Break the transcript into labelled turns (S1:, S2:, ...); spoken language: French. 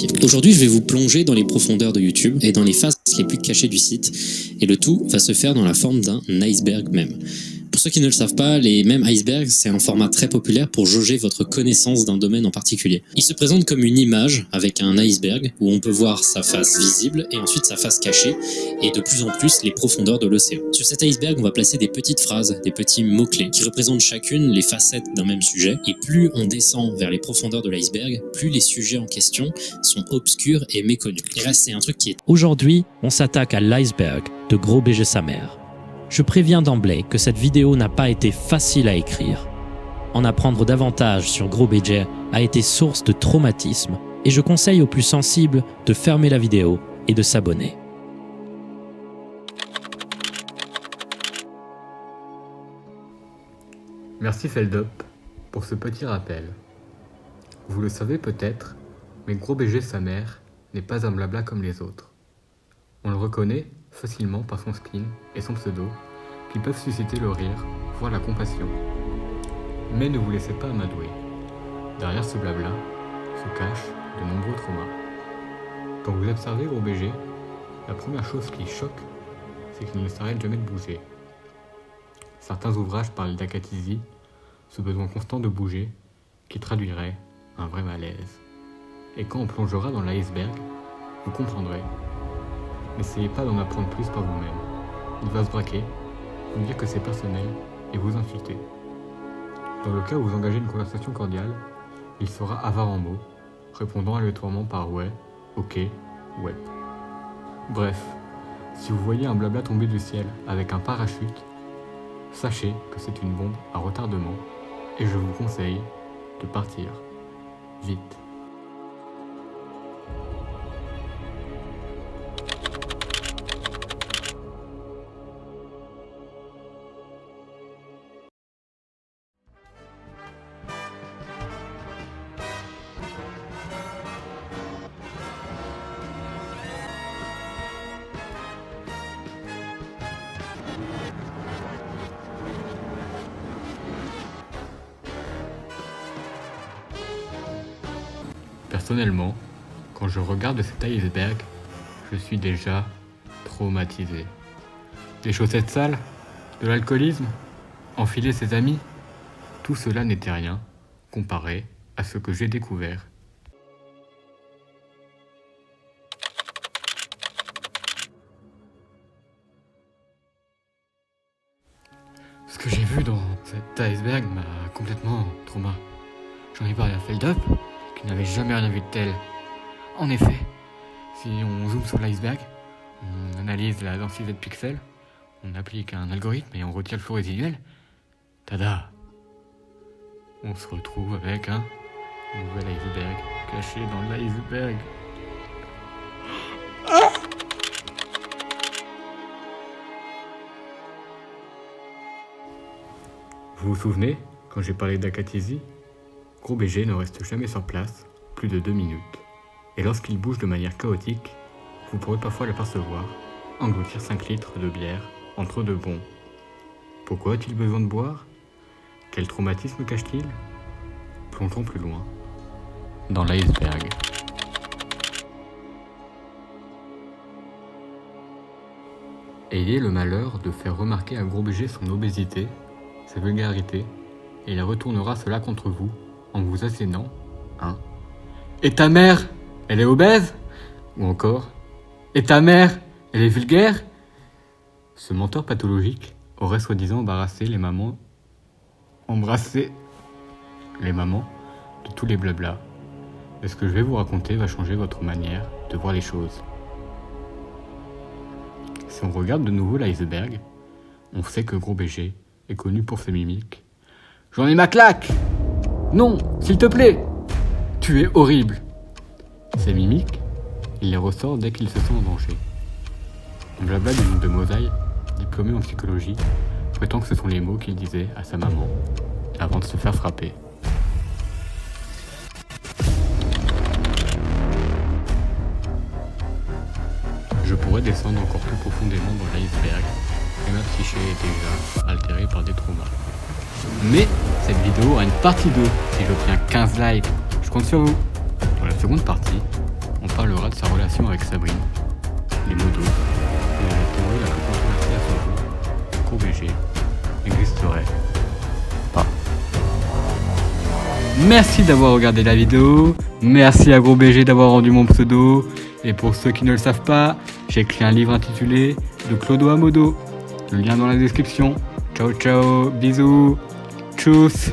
S1: entier. Aujourd'hui, je vais vous plonger dans les profondeurs de YouTube et dans les faces les plus cachées du site, et le tout va se faire dans la forme d'un iceberg mème. Pour ceux qui ne le savent pas, les mèmes icebergs, c'est un format très populaire pour jauger votre connaissance d'un domaine en particulier. Il se présente comme une image avec un iceberg où on peut voir sa face visible et ensuite sa face cachée et de plus en plus les profondeurs de l'océan. Sur cet iceberg, on va placer des petites phrases, des petits mots-clés qui représentent chacune les facettes d'un même sujet, et plus on descend vers les profondeurs de l'iceberg, plus les sujets en question sont obscurs et méconnus. Et là, c'est un truc qui est...
S2: Aujourd'hui, on s'attaque à l'iceberg de Gros BG sa mère. Je préviens d'emblée que cette vidéo n'a pas été facile à écrire. En apprendre davantage sur Gros BG a été source de traumatisme et je conseille aux plus sensibles de fermer la vidéo et de s'abonner.
S3: Merci Feldup pour ce petit rappel. Vous le savez peut-être, mais Gros BG sa mère n'est pas un blabla comme les autres. On le reconnaît facilement par son skin et son pseudo, qui peuvent susciter le rire, voire la compassion. Mais ne vous laissez pas amadouer. Derrière ce blabla se cachent de nombreux traumas. Quand vous observez Gros BG, la première chose qui choque, c'est qu'il ne s'arrête jamais de bouger. Certains ouvrages parlent d'acathisie, ce besoin constant de bouger, qui traduirait un vrai malaise. Et quand on plongera dans l'iceberg, vous comprendrez. N'essayez pas d'en apprendre plus par vous-même. Il va se braquer, vous dire que c'est personnel et vous insulter. Dans le cas où vous engagez une conversation cordiale, il sera avare en mots, répondant aléatoirement par ouais, ok, ouais. Bref, si vous voyez un blabla tomber du ciel avec un parachute, sachez que c'est une bombe à retardement et je vous conseille de partir vite. Personnellement, quand je regarde cet iceberg, je suis déjà traumatisé. Des chaussettes sales, de l'alcoolisme, enfiler ses amis, tout cela n'était rien comparé à ce que j'ai découvert. Ce que j'ai vu dans cet iceberg m'a complètement trauma. J'en ai parlé à Feldup, qui n'avait jamais rien vu de tel. En effet, si on zoome sur l'iceberg, on analyse la densité de pixels, on applique un algorithme et on retire le flou résiduel, tada! On se retrouve avec un nouvel iceberg caché dans l'iceberg. Vous vous souvenez, quand j'ai parlé d'acathisie, Gros BG ne reste jamais sur place plus de 2 minutes. Et lorsqu'il bouge de manière chaotique, vous pourrez parfois l'apercevoir engloutir 5 litres de bière entre deux bonds. Pourquoi a-t-il besoin de boire? Quel traumatisme cache-t-il? Plongeons plus loin, dans l'iceberg. Ayez le malheur de faire remarquer à Gros BG son obésité, sa vulgarité, et il retournera cela contre vous en vous assénant un « Et ta mère, elle est obèse ?» ou encore « Et ta mère, elle est vulgaire ?» Ce menteur pathologique aurait soi-disant embrassé les mamans de tous les blablas. Et ce que je vais vous raconter va changer votre manière de voir les choses. Si on regarde de nouveau l'iceberg, on sait que Gros BG est connu pour ses mimiques. « J'en ai ma claque !»« Non, s'il te plaît !»« Tu es horrible !» Ces mimiques, il les ressort dès qu'il se sent en danger. Un blabla du nom de Mosaï, diplômé en psychologie, prétend que ce sont les mots qu'il disait à sa maman avant de se faire frapper. Je pourrais descendre encore plus profondément dans l'iceberg, et ma psyché est déjà altérée par des traumas. Mais cette vidéo aura une partie 2 si j'obtiens 15 likes. Je compte sur vous. Dans la seconde partie, discussion avec Sabrine, les modos, et la théorie la plus controversée à son jour, Gros BG, n'existerait pas. Merci d'avoir regardé la vidéo, merci à Gros BG d'avoir rendu mon pseudo, et pour ceux qui ne le savent pas, j'ai écrit un livre intitulé De Clodo à Modo. Le lien dans la description. Ciao ciao, bisous, tchuss.